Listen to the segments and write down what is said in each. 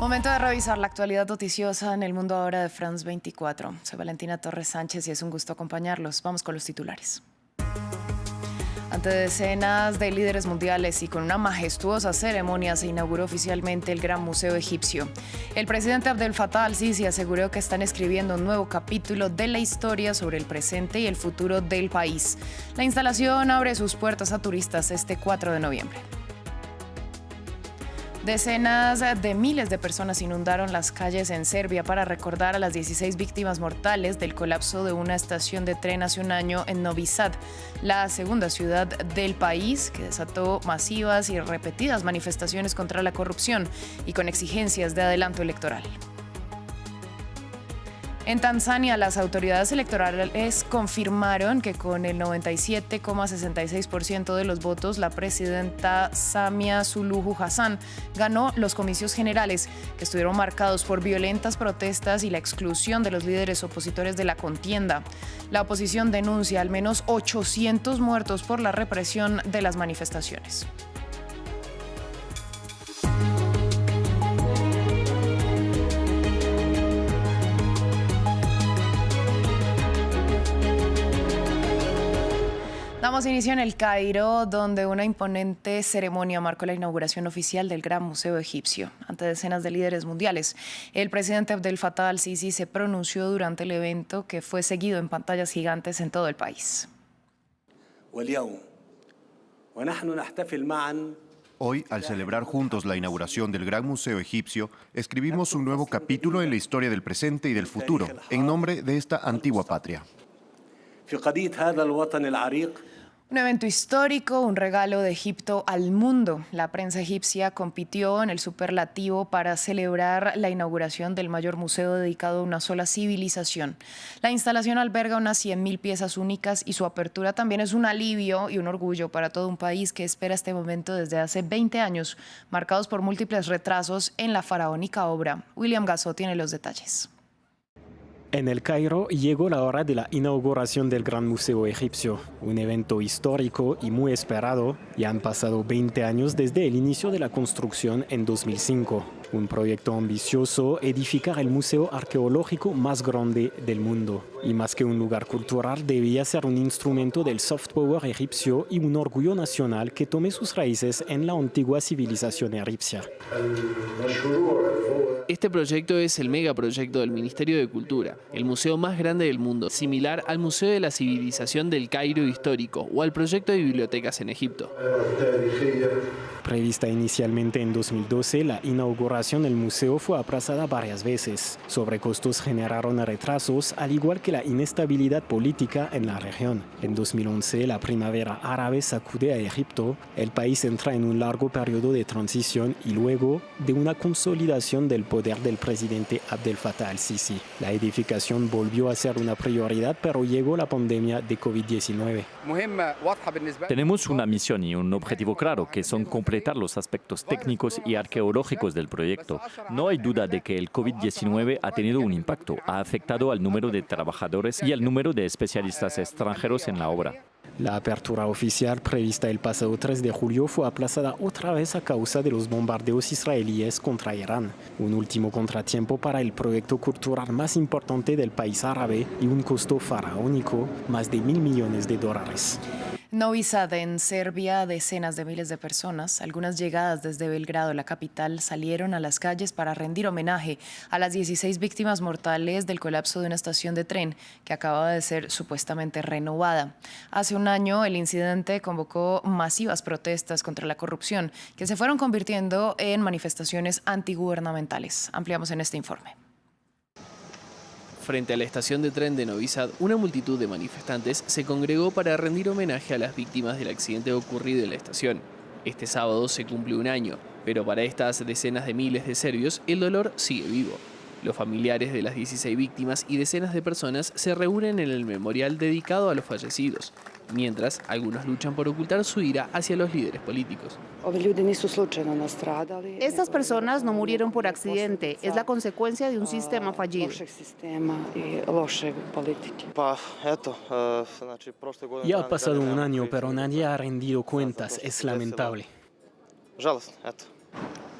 Momento de revisar la actualidad noticiosa en el mundo ahora de France 24. Soy Valentina Torres Sánchez y es un gusto acompañarlos. Vamos con los titulares. Ante decenas de líderes mundiales y con una majestuosa ceremonia se inauguró oficialmente el Gran Museo Egipcio. El presidente Abdel Fattah al-Sisi aseguró que están escribiendo un nuevo capítulo de la historia sobre el presente y el futuro del país. La instalación abre sus puertas a turistas este 4 de noviembre. Decenas de miles de personas inundaron las calles en Serbia para recordar a las 16 víctimas mortales del colapso de una estación de tren hace un año en Novi Sad, la segunda ciudad del país, que desató masivas y repetidas manifestaciones contra la corrupción y con exigencias de adelanto electoral. En Tanzania, las autoridades electorales confirmaron que con el 97,66% de los votos, la presidenta Samia Suluhu Hassan ganó los comicios generales, que estuvieron marcados por violentas protestas y la exclusión de los líderes opositores de la contienda. La oposición denuncia al menos 800 muertos por la represión de las manifestaciones. Damos inicio en El Cairo, donde una imponente ceremonia marcó la inauguración oficial del Gran Museo Egipcio. Ante decenas de líderes mundiales, el presidente Abdel Fattah al-Sisi se pronunció durante el evento, que fue seguido en pantallas gigantes en todo el país. Hoy, al celebrar juntos la inauguración del Gran Museo Egipcio, escribimos un nuevo capítulo en la historia del presente y del futuro, en nombre de esta antigua patria. Un evento histórico, un regalo de Egipto al mundo. La prensa egipcia compitió en el superlativo para celebrar la inauguración del mayor museo dedicado a una sola civilización. La instalación alberga unas 100.000 piezas únicas y su apertura también es un alivio y un orgullo para todo un país que espera este momento desde hace 20 años, marcados por múltiples retrasos en la faraónica obra. William Gasso tiene los detalles. En El Cairo llegó la hora de la inauguración del Gran Museo Egipcio, un evento histórico y muy esperado. Ya han pasado 20 años desde el inicio de la construcción en 2005. Un proyecto ambicioso, edificar el museo arqueológico más grande del mundo. Y más que un lugar cultural, debía ser un instrumento del soft power egipcio y un orgullo nacional que tome sus raíces en la antigua civilización egipcia. Este proyecto es el megaproyecto del Ministerio de Cultura, el museo más grande del mundo, similar al Museo de la Civilización del Cairo histórico o al proyecto de bibliotecas en Egipto. Prevista inicialmente en 2012, la inauguración del museo fue aplazada varias veces. Sobrecostos generaron retrasos, al igual que la inestabilidad política en la región. En 2011, la primavera árabe sacude a Egipto. El país entra en un largo periodo de transición y luego de una consolidación del poder del presidente Abdel Fattah al-Sisi. La edificación volvió a ser una prioridad, pero llegó la pandemia de COVID-19. Tenemos una misión y un objetivo claro, que son completar los aspectos técnicos y arqueológicos del proyecto. No hay duda de que el COVID-19 ha tenido un impacto, ha afectado al número de trabajadores y al número de especialistas extranjeros en la obra. La apertura oficial prevista el pasado 3 de julio fue aplazada otra vez a causa de los bombardeos israelíes contra Irán, un último contratiempo para el proyecto cultural más importante del país árabe y un costo faraónico, más de $1.000 millones. Novi Sad, en Serbia, decenas de miles de personas, algunas llegadas desde Belgrado, la capital, salieron a las calles para rendir homenaje a las 16 víctimas mortales del colapso de una estación de tren que acaba de ser supuestamente renovada. Hace un año, el incidente convocó masivas protestas contra la corrupción que se fueron convirtiendo en manifestaciones antigubernamentales. Ampliamos en este informe. Frente a la estación de tren de Novi Sad, una multitud de manifestantes se congregó para rendir homenaje a las víctimas del accidente ocurrido en la estación. Este sábado se cumple un año, pero para estas decenas de miles de serbios, el dolor sigue vivo. Los familiares de las 16 víctimas y decenas de personas se reúnen en el memorial dedicado a los fallecidos, mientras algunos luchan por ocultar su ira hacia los líderes políticos. Estas personas no murieron por accidente, es la consecuencia de un sistema fallido. Ya ha pasado un año, pero nadie ha rendido cuentas, es lamentable.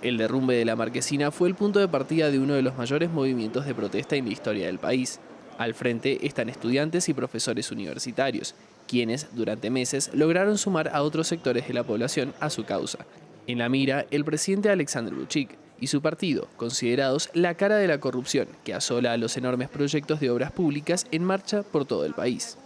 El derrumbe de la marquesina fue el punto de partida de uno de los mayores movimientos de protesta en la historia del país. Al frente están estudiantes y profesores universitarios, quienes durante meses lograron sumar a otros sectores de la población a su causa. En la mira, el presidente Alexandre Vučić y su partido, considerados la cara de la corrupción que asola a los enormes proyectos de obras públicas en marcha por todo el país.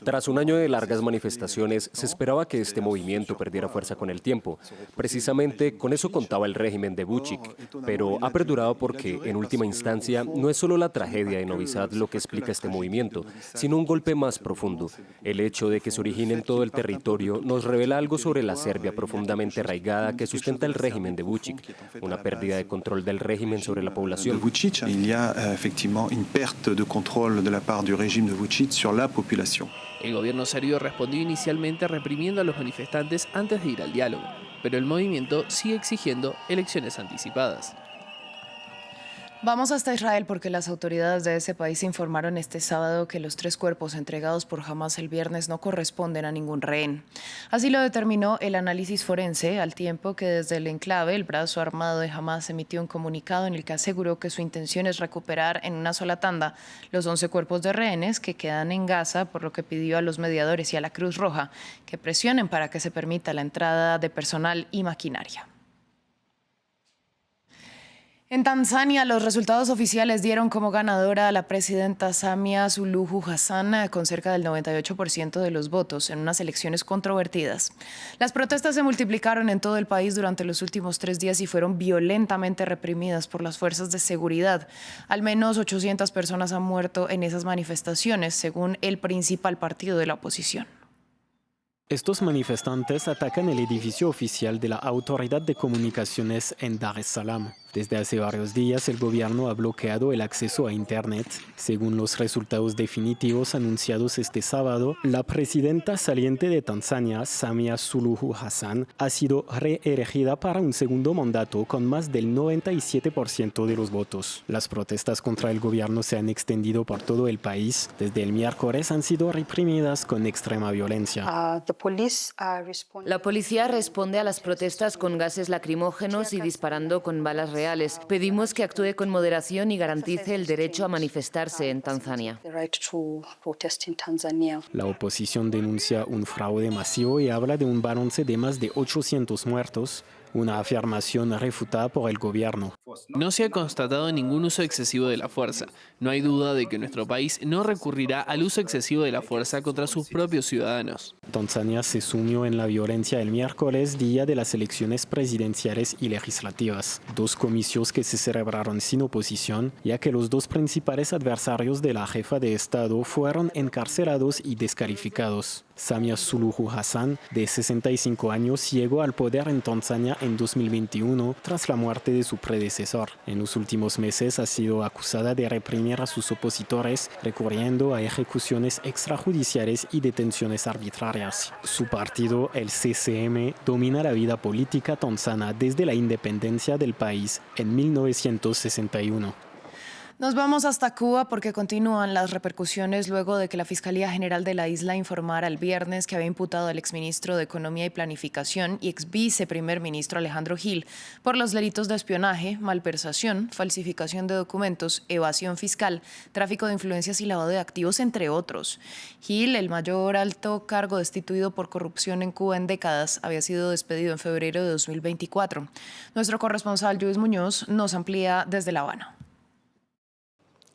Tras un año de largas manifestaciones, se esperaba que este movimiento perdiera fuerza con el tiempo. Precisamente con eso contaba el régimen de Vučić, pero ha perdurado porque, en última instancia, no es solo la tragedia de Novi Sad lo que explica este movimiento, sino un golpe más profundo. El hecho de que se origine en todo el territorio nos revela algo sobre la Serbia profundamente arraigada que sustenta el régimen de Vučić, una pérdida de control del régimen sobre la población. Il y a effectivement une perte de contrôle de la part du régime de Vučić sur la población. El gobierno serbio respondió inicialmente reprimiendo a los manifestantes antes de ir al diálogo, pero el movimiento sigue exigiendo elecciones anticipadas. Vamos hasta Israel porque las autoridades de ese país informaron este sábado que los 3 cuerpos entregados por Hamas el viernes no corresponden a ningún rehén. Así lo determinó el análisis forense, al tiempo que desde el enclave, el brazo armado de Hamas emitió un comunicado en el que aseguró que su intención es recuperar en una sola tanda los 11 cuerpos de rehenes que quedan en Gaza, por lo que pidió a los mediadores y a la Cruz Roja que presionen para que se permita la entrada de personal y maquinaria. En Tanzania, los resultados oficiales dieron como ganadora a la presidenta Samia Suluhu Hassan con cerca del 98% de los votos en unas elecciones controvertidas. Las protestas se multiplicaron en todo el país durante los últimos 3 días y fueron violentamente reprimidas por las fuerzas de seguridad. Al menos 800 personas han muerto en esas manifestaciones, según el principal partido de la oposición. Estos manifestantes atacan el edificio oficial de la Autoridad de Comunicaciones en Dar es Salaam. Desde hace varios días, el gobierno ha bloqueado el acceso a Internet. Según los resultados definitivos anunciados este sábado, la presidenta saliente de Tanzania, Samia Suluhu Hassan, ha sido reelegida para un segundo mandato con más del 97% de los votos. Las protestas contra el gobierno se han extendido por todo el país. Desde el miércoles han sido reprimidas con extrema violencia. La policía responde a las protestas con gases lacrimógenos y disparando con balas reales. Pedimos que actúe con moderación y garantice el derecho a manifestarse en Tanzania. La oposición denuncia un fraude masivo y habla de un balance de más de 800 muertos, una afirmación refutada por el gobierno. No se ha constatado ningún uso excesivo de la fuerza. No hay duda de que nuestro país no recurrirá al uso excesivo de la fuerza contra sus propios ciudadanos. Tanzania se sumió en la violencia el miércoles, día de las elecciones presidenciales y legislativas, 2 comicios que se celebraron sin oposición, ya que los 2 principales adversarios de la jefa de Estado fueron encarcelados y descalificados. Samia Suluhu Hassan, de 65 años, llegó al poder en Tanzania en 2021 tras la muerte de su predecesor. En los últimos meses ha sido acusada de reprimir a sus opositores, recurriendo a ejecuciones extrajudiciales y detenciones arbitrarias. Su partido, el CCM, domina la vida política tanzana desde la independencia del país en 1961. Nos vamos hasta Cuba porque continúan las repercusiones luego de que la Fiscalía General de la isla informara el viernes que había imputado al exministro de Economía y Planificación y ex viceprimer ministro Alejandro Gil por los delitos de espionaje, malversación, falsificación de documentos, evasión fiscal, tráfico de influencias y lavado de activos, entre otros. Gil, el mayor alto cargo destituido por corrupción en Cuba en décadas, había sido despedido en febrero de 2024. Nuestro corresponsal Luis Muñoz nos amplía desde La Habana.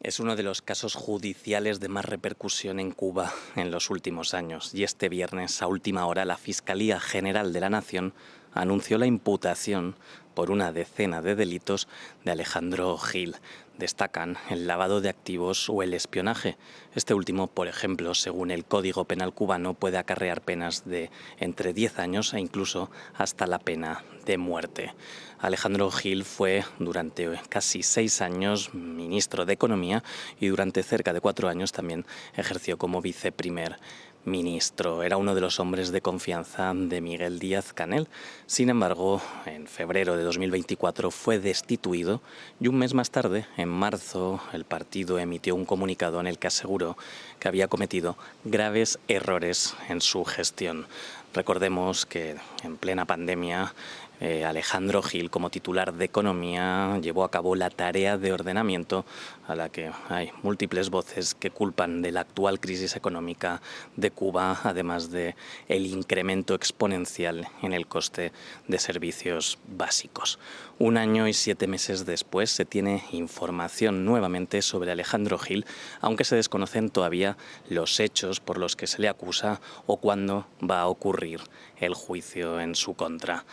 Es uno de los casos judiciales de más repercusión en Cuba en los últimos años y este viernes a última hora la Fiscalía General de la Nación anunció la imputación por una decena de delitos de Alejandro Gil. Destacan el lavado de activos o el espionaje. Este último, por ejemplo, según el Código Penal cubano, puede acarrear penas de entre 10 años e incluso hasta la pena de muerte. Alejandro Gil fue durante casi 6 años ministro de Economía y durante cerca de 4 años también ejerció como viceprimer ministro. Era uno de los hombres de confianza de Miguel Díaz-Canel. Sin embargo, en febrero de 2024 fue destituido y un mes más tarde, en marzo, el partido emitió un comunicado en el que aseguró que había cometido graves errores en su gestión. Recordemos que en plena pandemia Alejandro Gil, como titular de Economía, llevó a cabo la tarea de ordenamiento a la que hay múltiples voces que culpan de la actual crisis económica de Cuba, además de el incremento exponencial en el coste de servicios básicos. 1 año y 7 meses después se tiene información nuevamente sobre Alejandro Gil, aunque se desconocen todavía los hechos por los que se le acusa o cuándo va a ocurrir el juicio en su contra.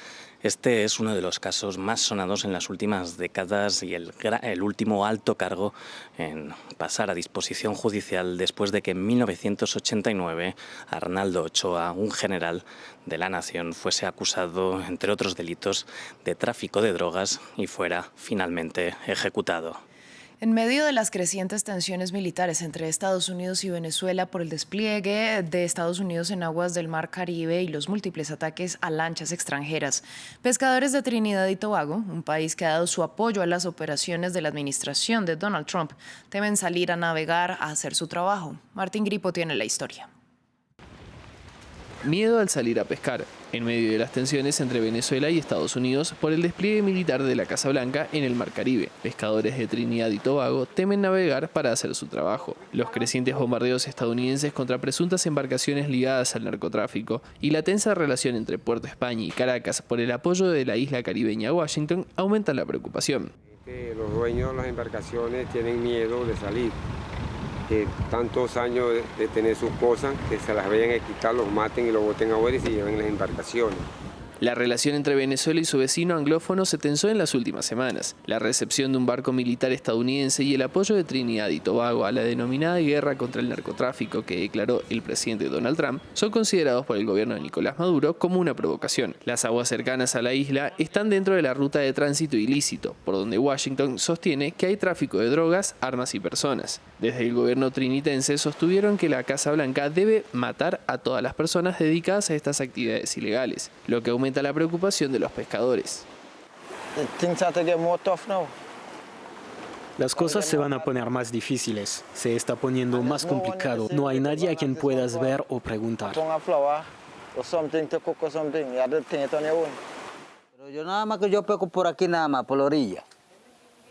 Este es uno de los casos más sonados en las últimas décadas y el último alto cargo en pasar a disposición judicial después de que en 1989 Arnaldo Ochoa, un general de la nación, fuese acusado, entre otros delitos, de tráfico de drogas y fuera finalmente ejecutado. En medio de las crecientes tensiones militares entre Estados Unidos y Venezuela por el despliegue de Estados Unidos en aguas del Mar Caribe y los múltiples ataques a lanchas extranjeras, pescadores de Trinidad y Tobago, un país que ha dado su apoyo a las operaciones de la administración de Donald Trump, temen salir a navegar a hacer su trabajo. Martín Gripo tiene la historia. Miedo al salir a pescar, en medio de las tensiones entre Venezuela y Estados Unidos por el despliegue militar de la Casa Blanca en el Mar Caribe. Pescadores de Trinidad y Tobago temen navegar para hacer su trabajo. Los crecientes bombardeos estadounidenses contra presuntas embarcaciones ligadas al narcotráfico y la tensa relación entre Puerto España y Caracas por el apoyo de la isla caribeña a Washington aumentan la preocupación. Los dueños de las embarcaciones tienen miedo de salir. Que tantos años de tener sus cosas, que se las vayan a quitar, los maten y los boten afuera y se lleven las embarcaciones. La relación entre Venezuela y su vecino anglófono se tensó en las últimas semanas. La recepción de un barco militar estadounidense y el apoyo de Trinidad y Tobago a la denominada guerra contra el narcotráfico que declaró el presidente Donald Trump son considerados por el gobierno de Nicolás Maduro como una provocación. Las aguas cercanas a la isla están dentro de la ruta de tránsito ilícito, por donde Washington sostiene que hay tráfico de drogas, armas y personas. Desde el gobierno trinitense sostuvieron que la Casa Blanca debe matar a todas las personas dedicadas a estas actividades ilegales, lo que aumenta la preocupación de los pescadores. Las cosas se van a poner más difíciles, se está poniendo más complicado, no hay nadie a quien puedas ver o preguntar. Pero yo nada más que yo pesco por aquí nada más, por la orilla.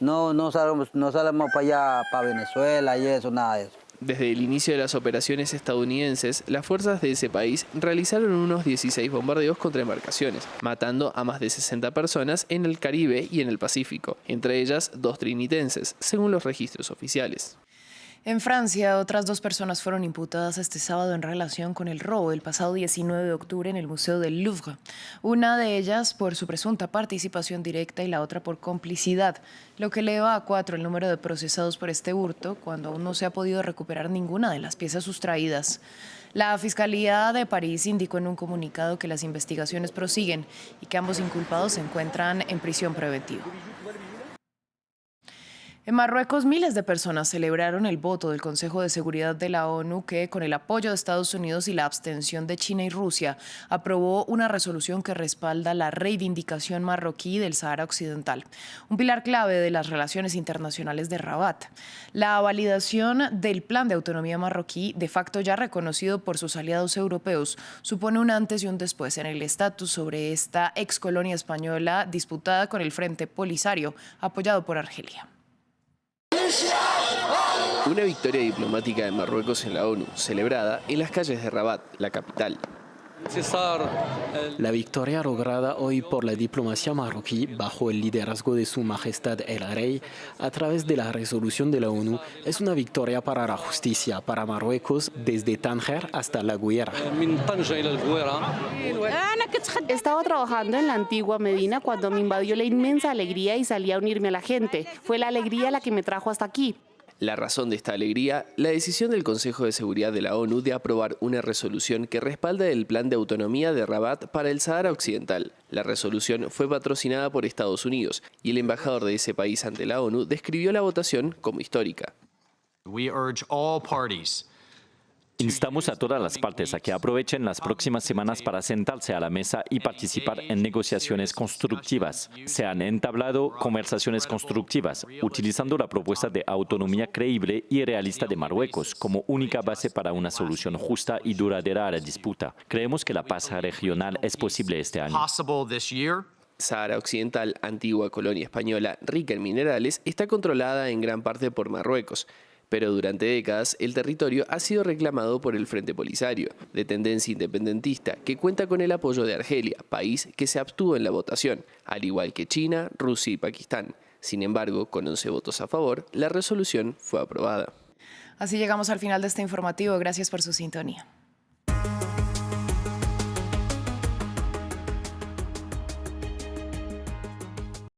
No salimos para allá, para Venezuela y eso, nada de eso. Desde el inicio de las operaciones estadounidenses, las fuerzas de ese país realizaron unos 16 bombardeos contra embarcaciones, matando a más de 60 personas en el Caribe y en el Pacífico, entre ellas 2 trinitenses, según los registros oficiales. En Francia, otras 2 personas fueron imputadas este sábado en relación con el robo del pasado 19 de octubre en el Museo del Louvre. Una de ellas por su presunta participación directa y la otra por complicidad, lo que eleva a 4 el número de procesados por este hurto, cuando aún no se ha podido recuperar ninguna de las piezas sustraídas. La Fiscalía de París indicó en un comunicado que las investigaciones prosiguen y que ambos inculpados se encuentran en prisión preventiva. En Marruecos, miles de personas celebraron el voto del Consejo de Seguridad de la ONU que, con el apoyo de Estados Unidos y la abstención de China y Rusia, aprobó una resolución que respalda la reivindicación marroquí del Sahara Occidental, un pilar clave de las relaciones internacionales de Rabat. La validación del Plan de Autonomía marroquí, de facto ya reconocido por sus aliados europeos, supone un antes y un después en el estatus sobre esta excolonia española disputada con el Frente Polisario, apoyado por Argelia. Una victoria diplomática de Marruecos en la ONU, celebrada en las calles de Rabat, la capital. La victoria lograda hoy por la diplomacia marroquí bajo el liderazgo de Su Majestad el Rey a través de la resolución de la ONU es una victoria para la justicia, para Marruecos desde Tánger hasta La Guaira. Estaba trabajando en la antigua Medina cuando me invadió la inmensa alegría y salí a unirme a la gente. Fue la alegría la que me trajo hasta aquí. La razón de esta alegría, la decisión del Consejo de Seguridad de la ONU de aprobar una resolución que respalda el Plan de Autonomía de Rabat para el Sahara Occidental. La resolución fue patrocinada por Estados Unidos y el embajador de ese país ante la ONU describió la votación como histórica. Instamos a todas las partes a que aprovechen las próximas semanas para sentarse a la mesa y participar en negociaciones constructivas. Se han entablado conversaciones constructivas, utilizando la propuesta de autonomía creíble y realista de Marruecos como única base para una solución justa y duradera a la disputa. Creemos que la paz regional es posible este año. Sáhara Occidental, antigua colonia española rica en minerales, está controlada en gran parte por Marruecos, pero durante décadas el territorio ha sido reclamado por el Frente Polisario, de tendencia independentista, que cuenta con el apoyo de Argelia, país que se abstuvo en la votación, al igual que China, Rusia y Pakistán. Sin embargo, con 11 votos a favor, la resolución fue aprobada. Así llegamos al final de este informativo. Gracias por su sintonía.